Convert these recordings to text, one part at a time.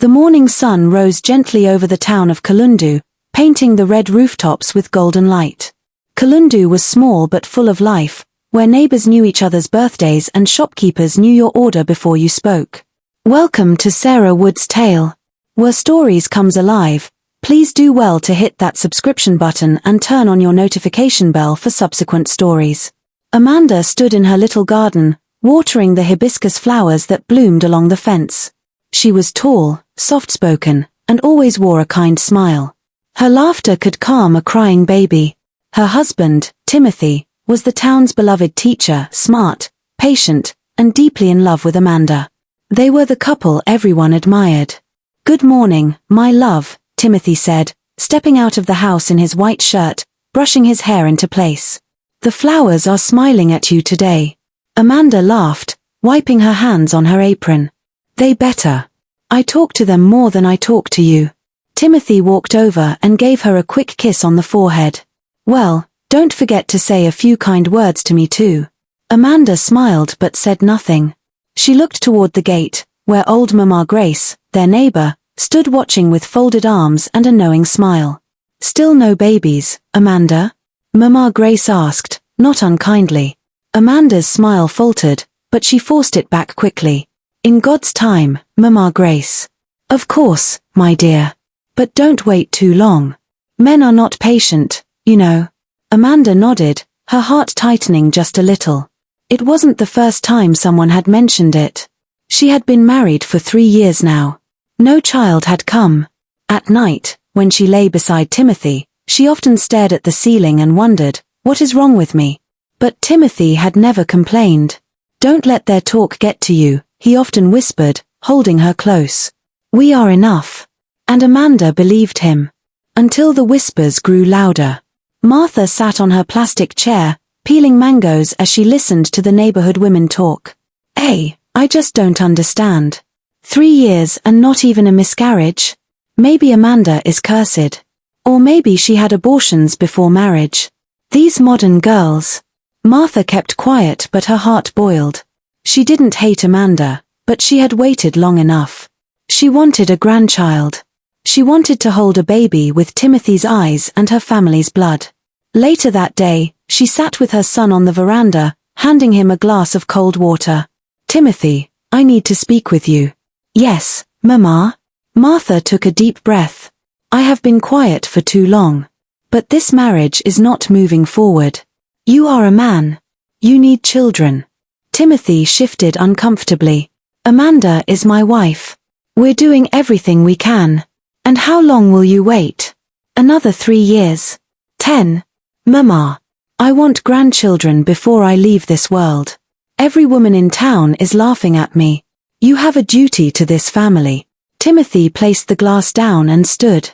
The morning sun rose gently over the town of Kalundu, painting the red rooftops with golden light. Kalundu was small but full of life, where neighbors knew each other's birthdays and shopkeepers knew your order before you spoke. Welcome to Sarah Wood's Tale. Where stories comes alive, please do well to hit that subscription button and turn on your notification bell for subsequent stories. Amanda stood in her little garden, watering the hibiscus flowers that bloomed along the fence. She was tall, soft-spoken, and always wore a kind smile. Her laughter could calm a crying baby. Her husband, Timothy, was the town's beloved teacher, smart, patient, and deeply in love with Amanda. They were the couple everyone admired. "Good morning, my love," Timothy said, stepping out of the house in his white shirt, brushing his hair into place. "The flowers are smiling at you today." Amanda laughed, wiping her hands on her apron. "They better. I talk to them more than I talk to you." Timothy walked over and gave her a quick kiss on the forehead. "Well, don't forget to say a few kind words to me too." Amanda smiled but said nothing. She looked toward the gate, where old Mama Grace, their neighbor, stood watching with folded arms and a knowing smile. "Still no babies, Amanda?" Mama Grace asked, not unkindly. Amanda's smile faltered, but she forced it back quickly. "In God's time, Mama Grace." "Of course, my dear. But don't wait too long. Men are not patient, you know." Amanda nodded, her heart tightening just a little. It wasn't the first time someone had mentioned it. She had been married for 3 years now. No child had come. At night, when she lay beside Timothy, she often stared at the ceiling and wondered, "What is wrong with me?" But Timothy had never complained. "Don't let their talk get to you," he often whispered, holding her close. "We are enough." And Amanda believed him. Until the whispers grew louder. Martha sat on her plastic chair, peeling mangoes as she listened to the neighborhood women talk. "Hey, I just don't understand. 3 years and not even a miscarriage? Maybe Amanda is cursed. Or maybe she had abortions before marriage. These modern girls." Martha kept quiet but her heart boiled. She didn't hate Amanda, but she had waited long enough. She wanted a grandchild. She wanted to hold a baby with Timothy's eyes and her family's blood. Later that day, she sat with her son on the veranda, handing him a glass of cold water. "Timothy, I need to speak with you." "Yes, Mama." Martha took a deep breath. "I have been quiet for too long. But this marriage is not moving forward. You are a man. You need children." Timothy shifted uncomfortably. "Amanda is my wife. We're doing everything we can. And how long will you wait? Another 3 years? 10? Mama. I want grandchildren before I leave this world. Every woman in town is laughing at me. You have a duty to this family." Timothy placed the glass down and stood.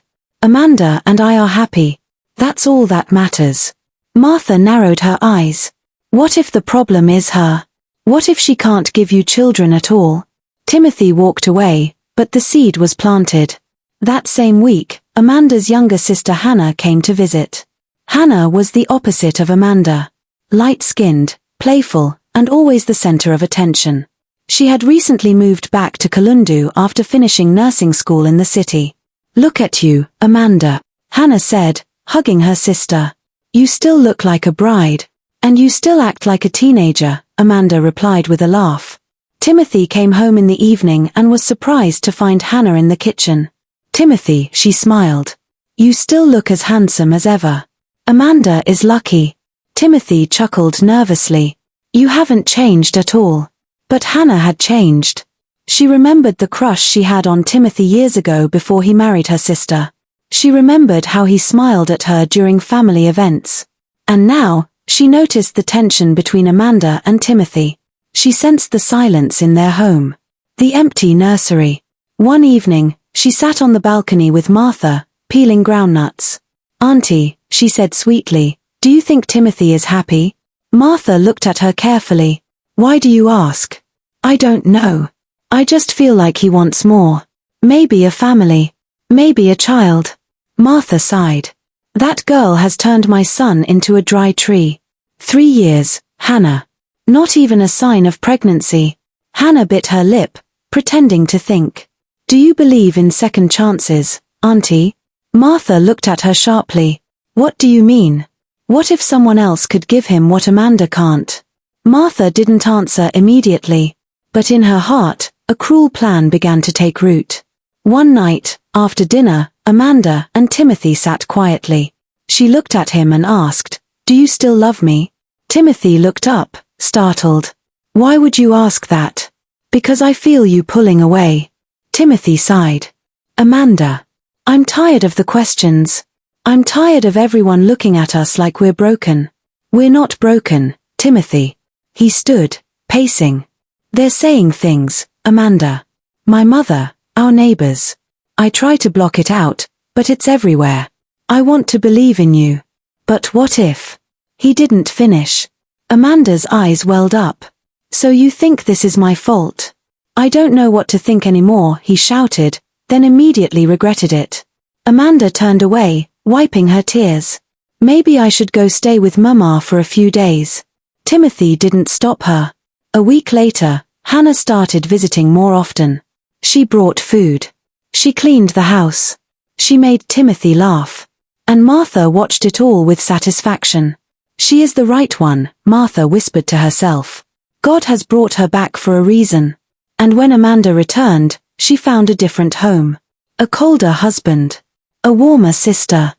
"Amanda and I are happy. That's all that matters." Martha narrowed her eyes. "What if the problem is her? What if she can't give you children at all?" Timothy walked away, but the seed was planted. That same week, Amanda's younger sister Hannah came to visit. Hannah was the opposite of Amanda. Light-skinned, playful, and always the center of attention. She had recently moved back to Kalundu after finishing nursing school in the city. "Look at you, Amanda," Hannah said, hugging her sister. "You still look like a bride. And you still act like a teenager," Amanda replied with a laugh. Timothy came home in the evening and was surprised to find Hannah in the kitchen. "Timothy," she smiled. "You still look as handsome as ever. Amanda is lucky." Timothy chuckled nervously. "You haven't changed at all." But Hannah had changed. She remembered the crush she had on Timothy years ago before he married her sister. She remembered how he smiled at her during family events. And now, she noticed the tension between Amanda and Timothy. She sensed the silence in their home. The empty nursery. One evening, she sat on the balcony with Martha, peeling groundnuts. "Auntie," she said sweetly, "do you think Timothy is happy?" Martha looked at her carefully. "Why do you ask?" "I don't know. I just feel like he wants more. Maybe a family. Maybe a child." Martha sighed. "That girl has turned my son into a dry tree. 3 years, Hannah. Not even a sign of pregnancy." Hannah bit her lip, pretending to think. Do you believe in second chances, Auntie? Martha looked at her sharply. What do you mean? What if someone else could give him what Amanda can't? Martha didn't answer immediately, but in her heart, a cruel plan began to take root. One night, after dinner, Amanda and Timothy sat quietly. She looked at him and asked, "Do you still love me?" Timothy looked up, startled. "Why would you ask that?" "Because I feel you pulling away." Timothy sighed. "Amanda, I'm tired of the questions. I'm tired of everyone looking at us like we're broken." "We're not broken, Timothy." He stood, pacing. "They're saying things, Amanda. My mother, our neighbors. I try to block it out, but it's everywhere. I want to believe in you. But what if?" He didn't finish. Amanda's eyes welled up. "So you think this is my fault?" "I don't know what to think anymore," he shouted, then immediately regretted it. Amanda turned away, wiping her tears. "Maybe I should go stay with Mama for a few days." Timothy didn't stop her. A week later, Hannah started visiting more often. She brought food. She cleaned the house. She made Timothy laugh. And Martha watched it all with satisfaction. "She is the right one," Martha whispered to herself. "God has brought her back for a reason." And when Amanda returned, she found a different home. A colder husband. A warmer sister.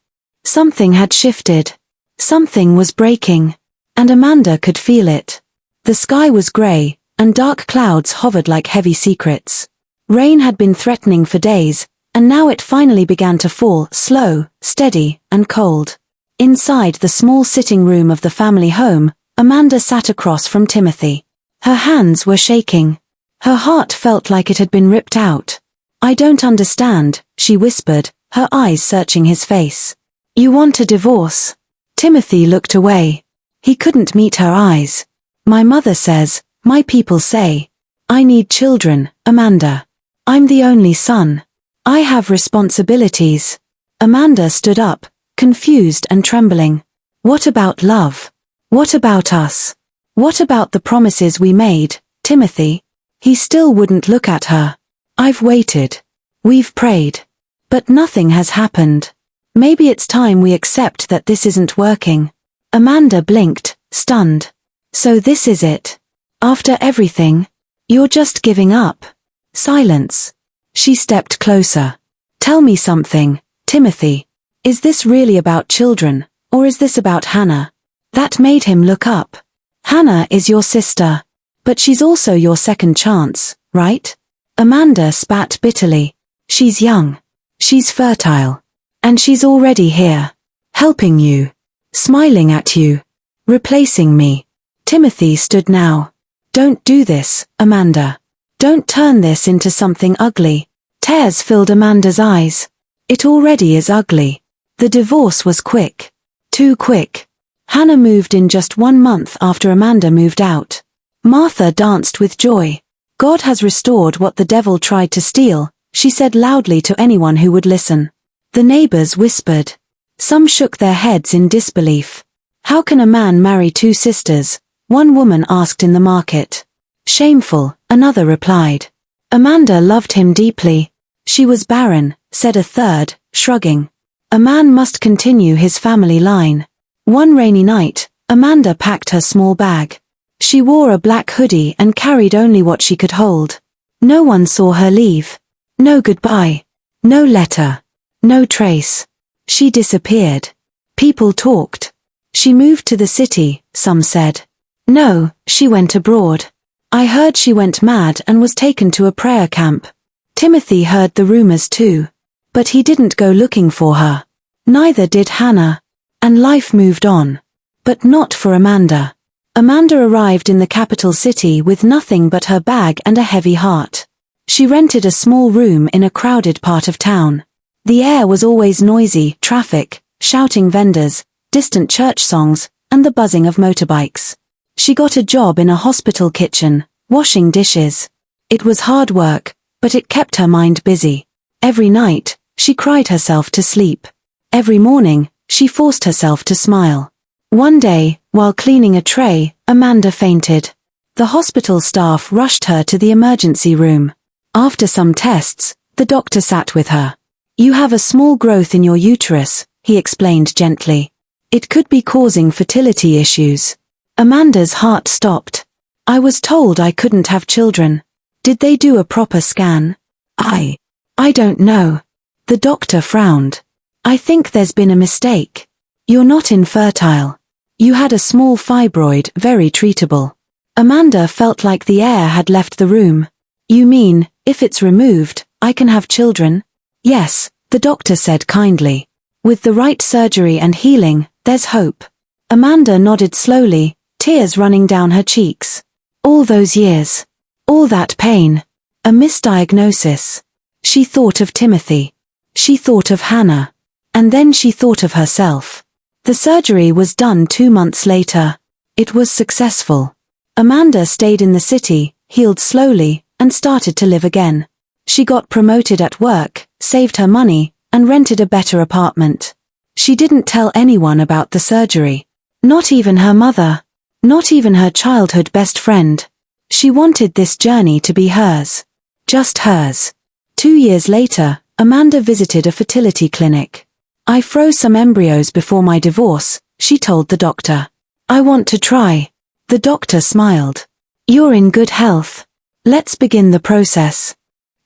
Something had shifted. Something was breaking. And Amanda could feel it. The sky was gray, and dark clouds hovered like heavy secrets. Rain had been threatening for days, and now it finally began to fall, slow, steady, and cold. Inside the small sitting room of the family home, Amanda sat across from Timothy. Her hands were shaking. Her heart felt like it had been ripped out. "I don't understand," she whispered, her eyes searching his face. "You want a divorce?" Timothy looked away. He couldn't meet her eyes. "My mother says, my people say. I need children, Amanda. I'm the only son. I have responsibilities." Amanda stood up, confused and trembling. "What about love? What about us? What about the promises we made, Timothy?" He still wouldn't look at her. "I've waited. We've prayed. But nothing has happened. Maybe it's time we accept that this isn't working." Amanda blinked, stunned. "So this is it? After everything? You're just giving up?" Silence. She stepped closer. "Tell me something, Timothy. Is this really about children, or is this about Hannah?" That made him look up. "Hannah is your sister. But she's also your second chance, right?" Amanda spat bitterly. "She's young. She's fertile. And she's already here. Helping you. Smiling at you. Replacing me." Timothy stood now. "Don't do this, Amanda. Don't turn this into something ugly." Tears filled Amanda's eyes. "It already is ugly." The divorce was quick. Too quick. Hannah moved in just 1 month after Amanda moved out. Martha danced with joy. "God has restored what the devil tried to steal," she said loudly to anyone who would listen. The neighbors whispered. Some shook their heads in disbelief. "How can a man marry 2 sisters?" one woman asked in the market. "Shameful," another replied. Amanda loved him deeply. "She was barren," said a third, shrugging. "A man must continue his family line." One rainy night, Amanda packed her small bag. She wore a black hoodie and carried only what she could hold. No one saw her leave. No goodbye. No letter. No trace. She disappeared. People talked. She moved to the city, some said. No, she went abroad. I heard she went mad and was taken to a prayer camp. Timothy heard the rumors too. But he didn't go looking for her. Neither did Hannah. And life moved on. But not for Amanda. Amanda arrived in the capital city with nothing but her bag and a heavy heart. She rented a small room in a crowded part of town. The air was always noisy, traffic, shouting vendors, distant church songs, and the buzzing of motorbikes. She got a job in a hospital kitchen, washing dishes. It was hard work, but it kept her mind busy. Every night, she cried herself to sleep. Every morning, she forced herself to smile. One day, while cleaning a tray, Amanda fainted. The hospital staff rushed her to the emergency room. After some tests, The doctor sat with her. You have a small growth in your uterus, he explained gently. It could be causing fertility issues. Amanda's heart stopped. I was told I couldn't have children. Did they do a proper scan? I don't know. The doctor frowned. I think there's been a mistake. You're not infertile. You had a small fibroid, very treatable. Amanda felt like the air had left the room. You mean, if it's removed, I can have children? Yes, the doctor said kindly. With the right surgery and healing, there's hope. Amanda nodded slowly, tears running down her cheeks. All those years. All that pain. A misdiagnosis. She thought of Timothy. She thought of Hannah. And then she thought of herself. The surgery was done 2 months later. It was successful. Amanda stayed in the city, healed slowly, and started to live again. She got promoted at work, saved her money, and rented a better apartment. She didn't tell anyone about the surgery. Not even her mother. Not even her childhood best friend. She wanted this journey to be hers. Just hers. 2 years later, Amanda visited a fertility clinic. I froze some embryos before my divorce, she told the doctor. I want to try. The doctor smiled. You're in good health. Let's begin the process.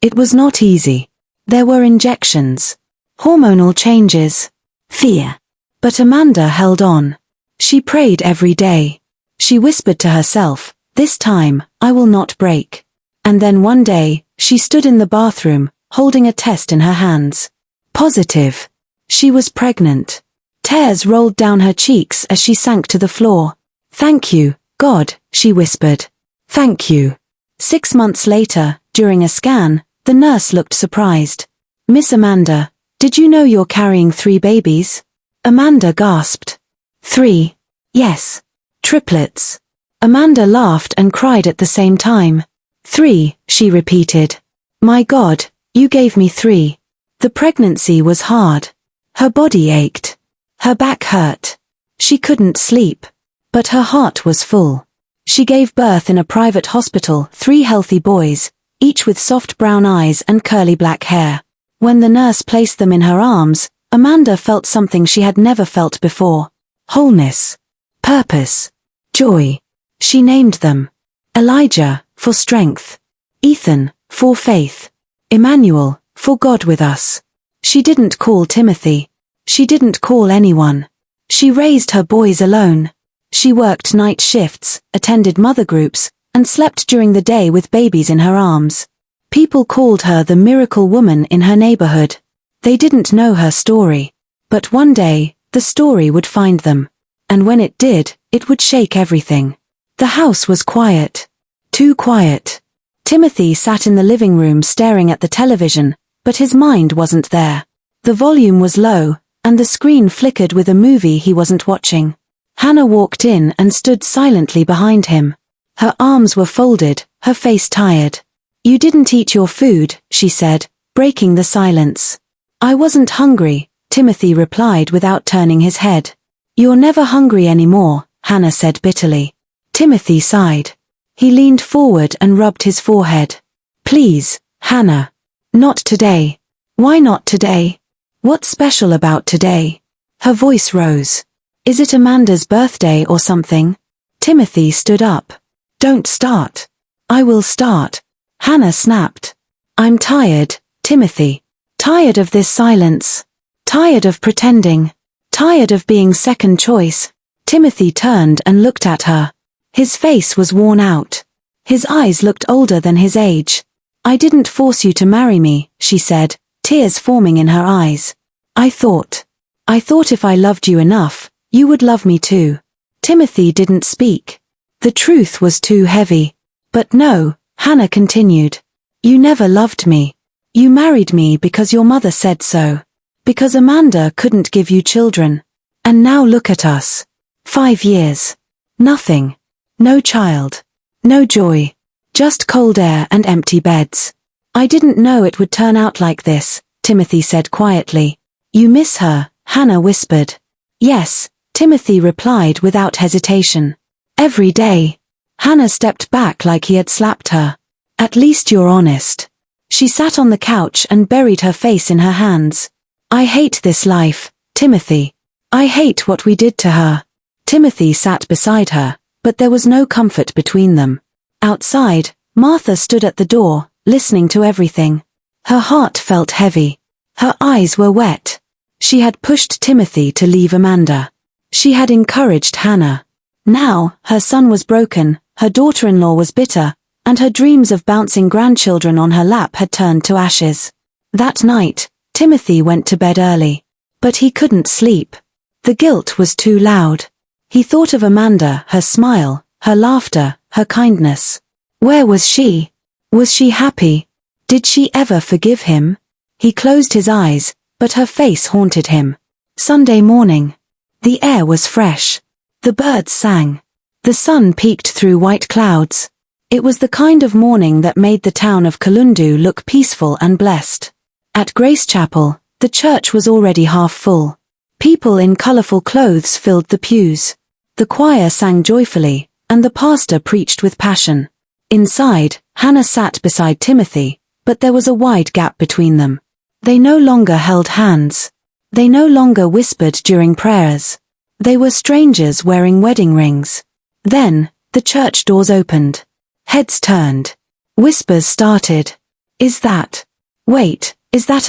It was not easy. There were injections. Hormonal changes. Fear. But Amanda held on. She prayed every day. She whispered to herself, this time, I will not break. And then one day, she stood in the bathroom, holding a test in her hands. Positive. She was pregnant. Tears rolled down her cheeks as she sank to the floor. Thank you, God, she whispered. Thank you. 6 months later, during a scan, the nurse looked surprised. Miss Amanda, did you know you're carrying 3 babies? Amanda gasped. 3. Yes. Triplets. Amanda laughed and cried at the same time. 3, she repeated. My God, you gave me 3. The pregnancy was hard. Her body ached. Her back hurt. She couldn't sleep. But her heart was full. She gave birth in a private hospital, 3 healthy boys, each with soft brown eyes and curly black hair. When the nurse placed them in her arms, Amanda felt something she had never felt before. Wholeness. Purpose. Joy. She named them. Elijah, for strength. Ethan, for faith. Emmanuel, for God with us. She didn't call Timothy. She didn't call anyone. She raised her boys alone. She worked night shifts, attended mother groups, and slept during the day with babies in her arms. People called her the miracle woman in her neighborhood. They didn't know her story. But one day, the story would find them. And when it did, it would shake everything. The house was quiet. Too quiet. Timothy sat in the living room staring at the television, but his mind wasn't there. The volume was low, and the screen flickered with a movie he wasn't watching. Hannah walked in and stood silently behind him. Her arms were folded, her face tired. You didn't eat your food, she said, breaking the silence. I wasn't hungry, Timothy replied without turning his head. You're never hungry anymore, Hannah said bitterly. Timothy sighed. He leaned forward and rubbed his forehead. Please, Hannah. Not today. Why not today? What's special about today? Her voice rose. Is it Amanda's birthday or something? Timothy stood up. Don't start. I will start. Hannah snapped. I'm tired, Timothy. Tired of this silence. Tired of pretending. Tired of being second choice. Timothy turned and looked at her. His face was worn out. His eyes looked older than his age. I didn't force you to marry me, she said, tears forming in her eyes. I thought if I loved you enough, you would love me too. Timothy didn't speak. The truth was too heavy. But no, Hannah continued. You never loved me. You married me because your mother said so. Because Amanda couldn't give you children. And now look at us. 5 years. Nothing. No child. No joy. Just cold air and empty beds. I didn't know it would turn out like this, Timothy said quietly. You miss her, Hannah whispered. Yes, Timothy replied without hesitation. Every day. Hannah stepped back like he had slapped her. At least you're honest. She sat on the couch and buried her face in her hands. I hate this life, Timothy. I hate what we did to her. Timothy sat beside her, but there was no comfort between them. Outside, Martha stood at the door, listening to everything. Her heart felt heavy. Her eyes were wet. She had pushed Timothy to leave Amanda. She had encouraged Hannah. Now, her son was broken, her daughter-in-law was bitter, and her dreams of bouncing grandchildren on her lap had turned to ashes. That night, Timothy went to bed early. But he couldn't sleep. The guilt was too loud. He thought of Amanda, her smile, her laughter, her kindness. Where was she? Was she happy? Did she ever forgive him? He closed his eyes, but her face haunted him. Sunday morning. The air was fresh. The birds sang. The sun peeked through white clouds. It was the kind of morning that made the town of Kalundu look peaceful and blessed. At Grace Chapel, the church was already half full. People in colorful clothes filled the pews. The choir sang joyfully, and the pastor preached with passion. Inside, Hannah sat beside Timothy, but there was a wide gap between them. They no longer held hands. They no longer whispered during prayers. They were strangers wearing wedding rings. Then, the church doors opened. Heads turned. Whispers started. Is that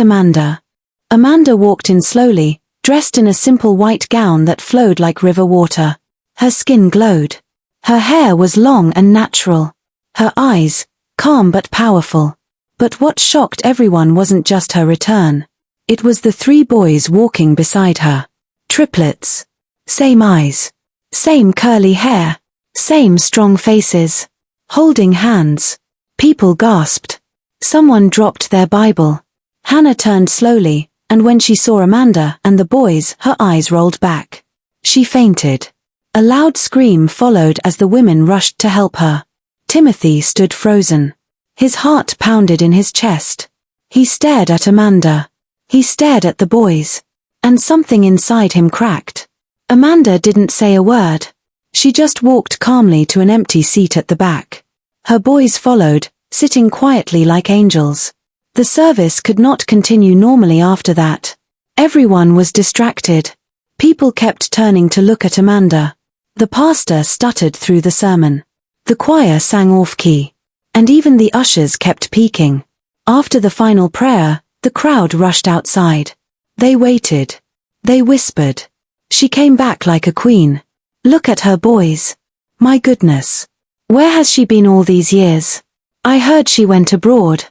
Amanda? Amanda walked in slowly, dressed in a simple white gown that flowed like river water. Her skin glowed. Her hair was long and natural. Her eyes, calm but powerful. But what shocked everyone wasn't just her return. It was the 3 boys walking beside her. Triplets. Same eyes. Same curly hair. Same strong faces. Holding hands. People gasped. Someone dropped their Bible. Hannah turned slowly, and when she saw Amanda and the boys, her eyes rolled back. She fainted. A loud scream followed as the women rushed to help her. Timothy stood frozen. His heart pounded in his chest. He stared at Amanda. He stared at the boys. And something inside him cracked. Amanda didn't say a word. She just walked calmly to an empty seat at the back. Her boys followed, sitting quietly like angels. The service could not continue normally after that. Everyone was distracted. People kept turning to look at Amanda. The pastor stuttered through the sermon. The choir sang off-key. And even the ushers kept peeking. After the final prayer, the crowd rushed outside. They waited. They whispered. She came back like a queen. Look at her boys. My goodness. Where has she been all these years? I heard she went abroad.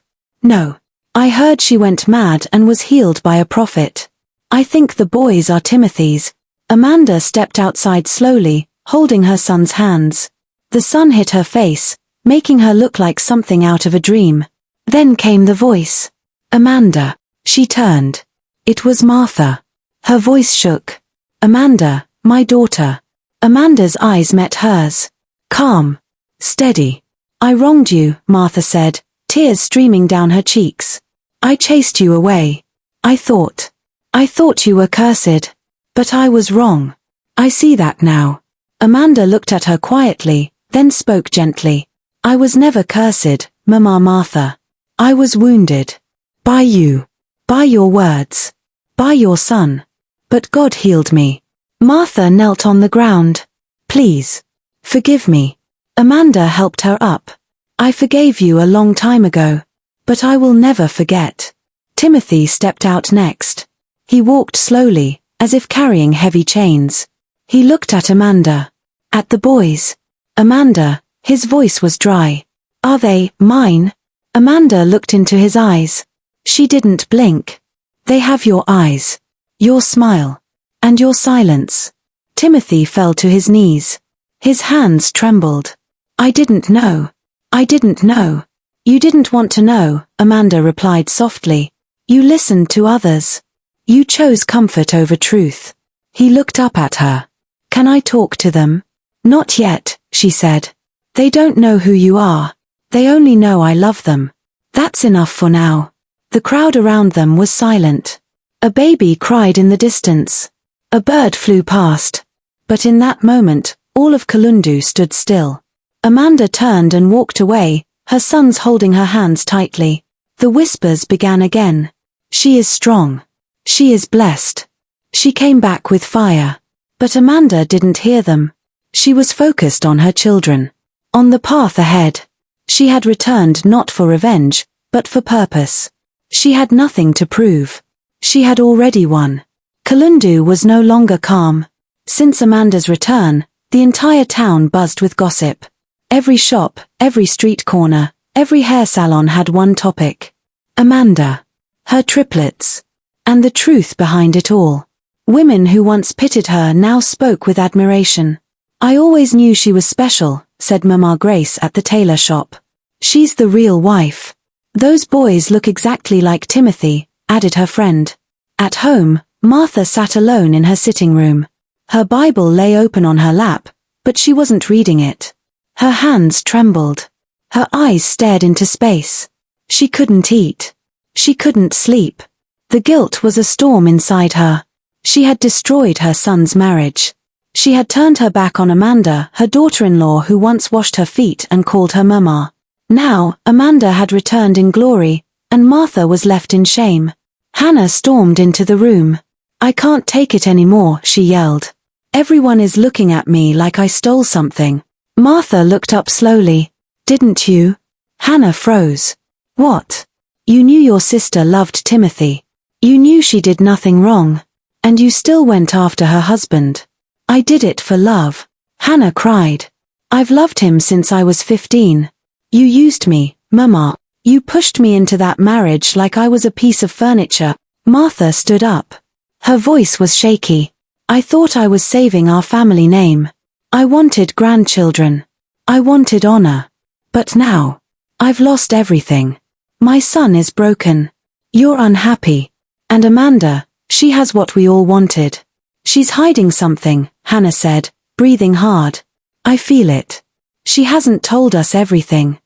No. I heard she went mad and was healed by a prophet. I think the boys are Timothy's. Amanda stepped outside slowly, holding her son's hands. The sun hit her face, making her look like something out of a dream. Then came the voice. Amanda. She turned. It was Martha. Her voice shook. Amanda, my daughter. Amanda's eyes met hers. Calm. Steady. I wronged you, Martha said, tears streaming down her cheeks. I chased you away. I thought you were cursed. But I was wrong. I see that now. Amanda looked at her quietly, then spoke gently. I was never cursed, Mama Martha. I was wounded. By you. By your words. By your son. But God healed me. Martha knelt on the ground. Please. Forgive me. Amanda helped her up. I forgave you a long time ago. But I will never forget. Timothy stepped out next. He walked slowly, as if carrying heavy chains. He looked at Amanda. At the boys. Amanda, his voice was dry. Are they mine? Amanda looked into his eyes. She didn't blink. They have your eyes. Your smile. And your silence. Timothy fell to his knees. His hands trembled. I didn't know. I didn't know. You didn't want to know, Amanda replied softly. You listened to others. You chose comfort over truth. He looked up at her. Can I talk to them? Not yet, she said. They don't know who you are. They only know I love them. That's enough for now. The crowd around them was silent. A baby cried in the distance. A bird flew past. But in that moment, all of Kalundu stood still. Amanda turned and walked away, her sons holding her hands tightly. The whispers began again. She is strong. She is blessed. She came back with fire. But Amanda didn't hear them. She was focused on her children. On the path ahead. She had returned not for revenge, but for purpose. She had nothing to prove. She had already won. Kalundu was no longer calm. Since Amanda's return, the entire town buzzed with gossip. Every shop, every street corner, every hair salon had one topic. Amanda. Her triplets. And the truth behind it all. Women who once pitied her now spoke with admiration. I always knew she was special, said Mama Grace at the tailor shop. She's the real wife. Those boys look exactly like Timothy, added her friend. At home, Martha sat alone in her sitting room. Her Bible lay open on her lap, but she wasn't reading it. Her hands trembled. Her eyes stared into space. She couldn't eat. She couldn't sleep. The guilt was a storm inside her. She had destroyed her son's marriage. She had turned her back on Amanda, her daughter-in-law who once washed her feet and called her Mama. Now, Amanda had returned in glory, and Martha was left in shame. Hannah stormed into the room. I can't take it anymore, she yelled. Everyone is looking at me like I stole something. Martha looked up slowly. Didn't you? Hannah froze. What? You knew your sister loved Timothy. You knew she did nothing wrong. And you still went after her husband. I did it for love. Hannah cried. I've loved him since I was 15. You used me, Mama. You pushed me into that marriage like I was a piece of furniture. Martha stood up. Her voice was shaky. I thought I was saving our family name. I wanted grandchildren. I wanted honor. But now, I've lost everything. My son is broken. You're unhappy. And Amanda, she has what we all wanted. She's hiding something, Hannah said, breathing hard. I feel it. She hasn't told us everything.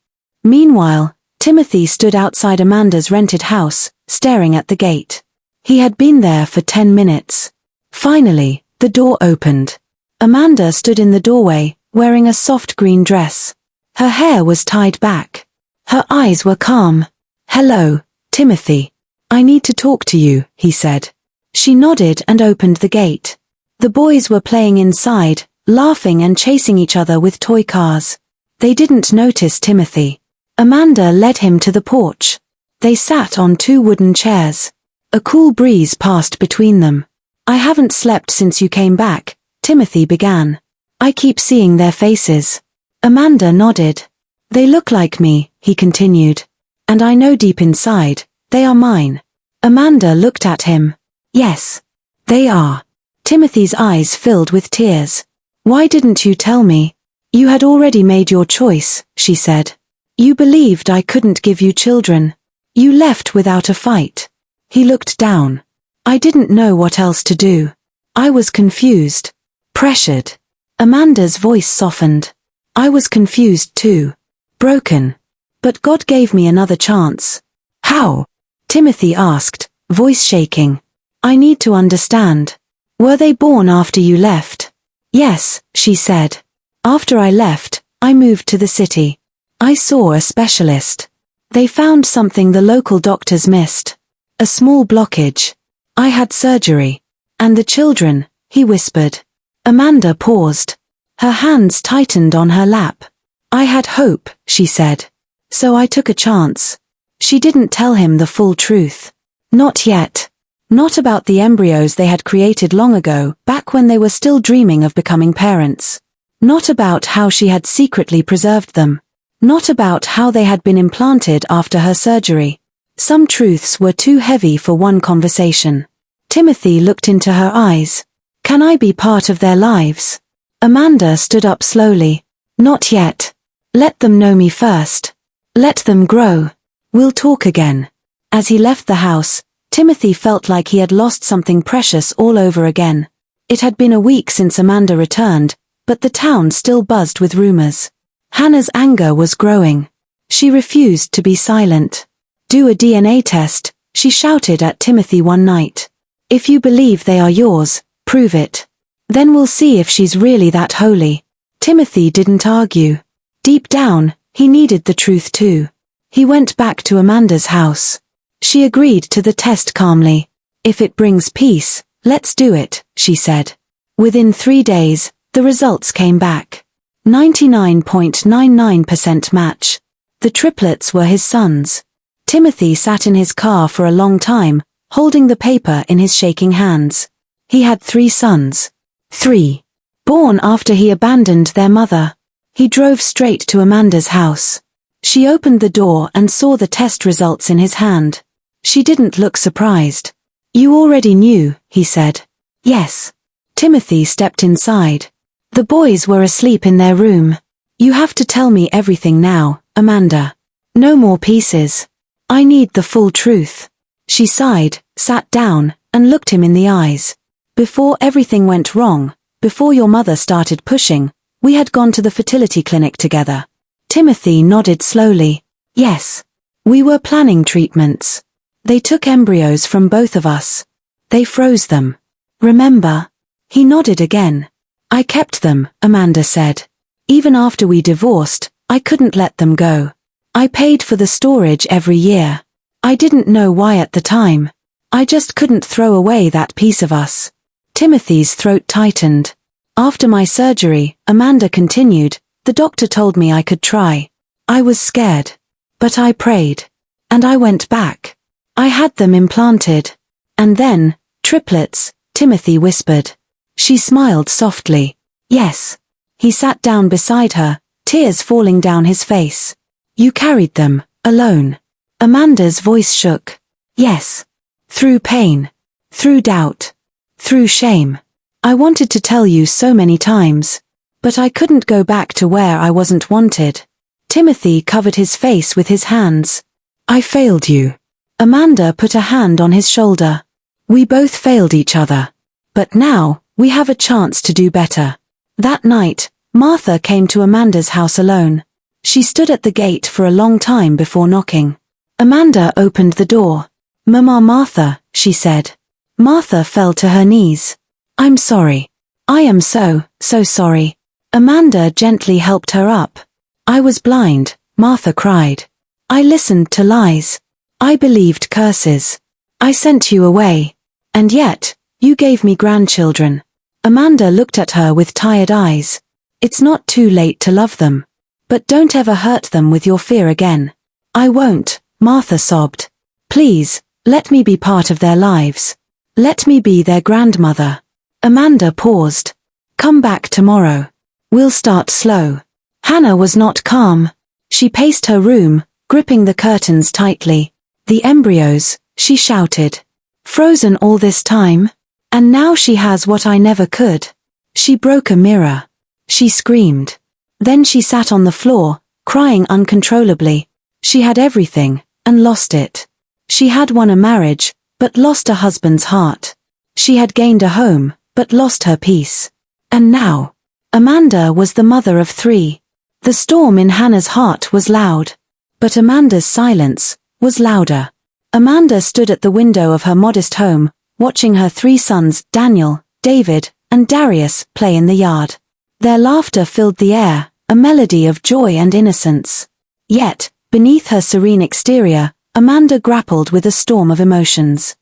Meanwhile, Timothy stood outside Amanda's rented house, staring at the gate. He had been there for 10 minutes. Finally, the door opened. Amanda stood in the doorway, wearing a soft green dress. Her hair was tied back. Her eyes were calm. Hello, Timothy. I need to talk to you, he said. She nodded and opened the gate. The boys were playing inside, laughing and chasing each other with toy cars. They didn't notice Timothy. Amanda led him to the porch. They sat on 2 wooden chairs. A cool breeze passed between them. I haven't slept since you came back, Timothy began. I keep seeing their faces. Amanda nodded. They look like me, he continued. And I know deep inside, they are mine. Amanda looked at him. Yes. They are. Timothy's eyes filled with tears. Why didn't you tell me? You had already made your choice, she said. You believed I couldn't give you children. You left without a fight. He looked down. I didn't know what else to do. I was confused. Pressured. Amanda's voice softened. I was confused too. Broken. But God gave me another chance. How? Timothy asked, voice shaking. I need to understand. Were they born after you left? Yes, she said. After I left, I moved to the city. I saw a specialist. They found something the local doctors missed. A small blockage. I had surgery. And the children, he whispered. Amanda paused. Her hands tightened on her lap. I had hope, she said. So I took a chance. She didn't tell him the full truth. Not yet. Not about the embryos they had created long ago, back when they were still dreaming of becoming parents. Not about how she had secretly preserved them. Not about how they had been implanted after her surgery. Some truths were too heavy for one conversation. Timothy looked into her eyes. Can I be part of their lives? Amanda stood up slowly. Not yet. Let them know me first. Let them grow. We'll talk again. As he left the house, Timothy felt like he had lost something precious all over again. It had been a week since Amanda returned, but the town still buzzed with rumors. Hannah's anger was growing. She refused to be silent. Do a DNA test, she shouted at Timothy one night. If you believe they are yours, prove it. Then we'll see if she's really that holy. Timothy didn't argue. Deep down, he needed the truth too. He went back to Amanda's house. She agreed to the test calmly. If it brings peace, let's do it, she said. Within 3 days, the results came back. 99.99% match. The triplets were his sons. Timothy sat in his car for a long time, holding the paper in his shaking hands. He had 3 sons. 3. Born after he abandoned their mother. He drove straight to Amanda's house. She opened the door and saw the test results in his hand. She didn't look surprised. You already knew, he said. Yes. Timothy stepped inside. The boys were asleep in their room. You have to tell me everything now, Amanda. No more pieces. I need the full truth. She sighed, sat down, and looked him in the eyes. Before everything went wrong, before your mother started pushing, we had gone to the fertility clinic together. Timothy nodded slowly. Yes. We were planning treatments. They took embryos from both of us. They froze them. Remember? He nodded again. I kept them, Amanda said. Even after we divorced, I couldn't let them go. I paid for the storage every year. I didn't know why at the time. I just couldn't throw away that piece of us. Timothy's throat tightened. After my surgery, Amanda continued, the doctor told me I could try. I was scared. But I prayed. And I went back. I had them implanted. And then, triplets, Timothy whispered. She smiled softly. Yes. He sat down beside her, tears falling down his face. You carried them, alone. Amanda's voice shook. Yes. Through pain. Through doubt. Through shame. I wanted to tell you so many times. But I couldn't go back to where I wasn't wanted. Timothy covered his face with his hands. I failed you. Amanda put a hand on his shoulder. We both failed each other. But now, we have a chance to do better. That night, Martha came to Amanda's house alone. She stood at the gate for a long time before knocking. Amanda opened the door. Mama Martha, she said. Martha fell to her knees. I'm sorry. I am so sorry. Amanda gently helped her up. I was blind, Martha cried. I listened to lies. I believed curses. I sent you away. And yet, you gave me grandchildren. Amanda looked at her with tired eyes. It's not too late to love them. But don't ever hurt them with your fear again. I won't, Martha sobbed. Please, let me be part of their lives. Let me be their grandmother. Amanda paused. Come back tomorrow. We'll start slow. Hannah was not calm. She paced her room, gripping the curtains tightly. The embryos, she shouted. Frozen all this time? And now she has what I never could. She broke a mirror. She screamed. Then she sat on the floor, crying uncontrollably. She had everything, and lost it. She had won a marriage, but lost a husband's heart. She had gained a home, but lost her peace. And now, Amanda was the mother of 3. The storm in Hannah's heart was loud. But Amanda's silence was louder. Amanda stood at the window of her modest home, watching her 3 sons, Daniel, David, and Darius, play in the yard. Their laughter filled the air, a melody of joy and innocence. Yet, beneath her serene exterior, Amanda grappled with a storm of emotions.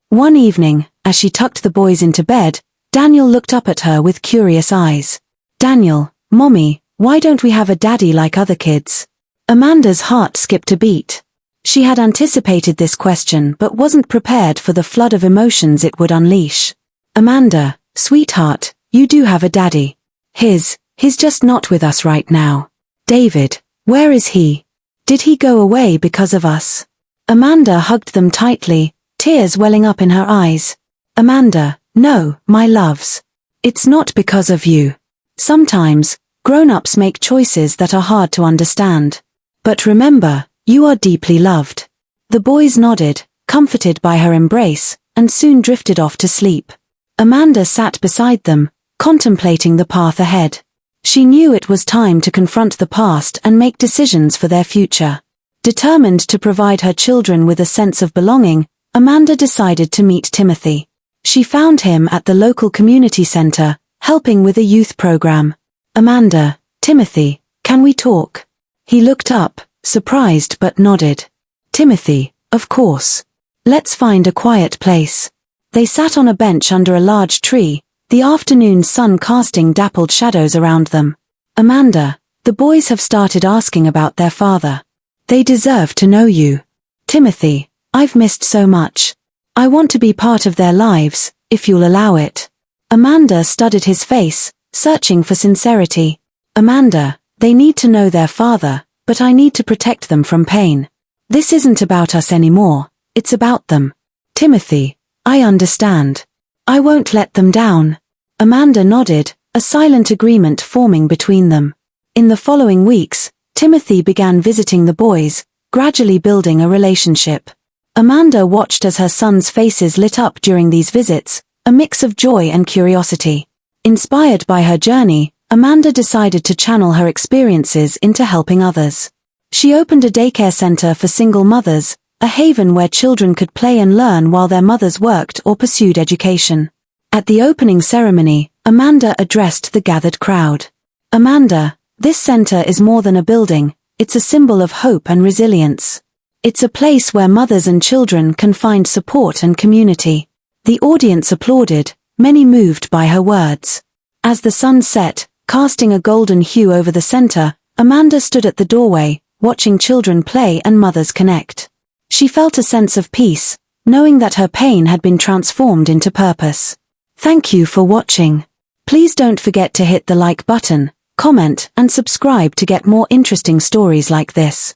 One evening, as she tucked the boys into bed, Daniel looked up at her with curious eyes. Daniel, Mommy, why don't we have a daddy like other kids? Amanda's heart skipped a beat. She had anticipated this question but wasn't prepared for the flood of emotions it would unleash. Amanda, sweetheart, you do have a daddy. He's just not with us right now. David, where is he? Did he go away because of us? Amanda hugged them tightly, tears welling up in her eyes. Amanda, no, my loves. It's not because of you. Sometimes, grown-ups make choices that are hard to understand. But remember, you are deeply loved. The boys nodded, comforted by her embrace, and soon drifted off to sleep. Amanda sat beside them, contemplating the path ahead. She knew it was time to confront the past and make decisions for their future. Determined to provide her children with a sense of belonging, Amanda decided to meet Timothy. She found him at the local community center, helping with a youth program. Amanda, Timothy, can we talk? He looked up, surprised but nodded. Timothy, of course. Let's find a quiet place. They sat on a bench under a large tree, the afternoon sun casting dappled shadows around them. Amanda, the boys have started asking about their father. They deserve to know you. Timothy, I've missed so much. I want to be part of their lives, if you'll allow it. Amanda studied his face, searching for sincerity. Amanda, they need to know their father, but I need to protect them from pain. This isn't about us anymore, it's about them. Timothy, I understand. I won't let them down. Amanda nodded, a silent agreement forming between them. In the following weeks, Timothy began visiting the boys, gradually building a relationship. Amanda watched as her sons' faces lit up during these visits, a mix of joy and curiosity. Inspired by her journey, Amanda decided to channel her experiences into helping others. She opened a daycare center for single mothers, a haven where children could play and learn while their mothers worked or pursued education. At the opening ceremony, Amanda addressed the gathered crowd. Amanda, this center is more than a building, it's a symbol of hope and resilience. It's a place where mothers and children can find support and community. The audience applauded, many moved by her words. As the sun set, casting a golden hue over the center, Amanda stood at the doorway, watching children play and mothers connect. She felt a sense of peace, knowing that her pain had been transformed into purpose. Thank you for watching. Please don't forget to hit the like button, comment, and subscribe to get more interesting stories like this.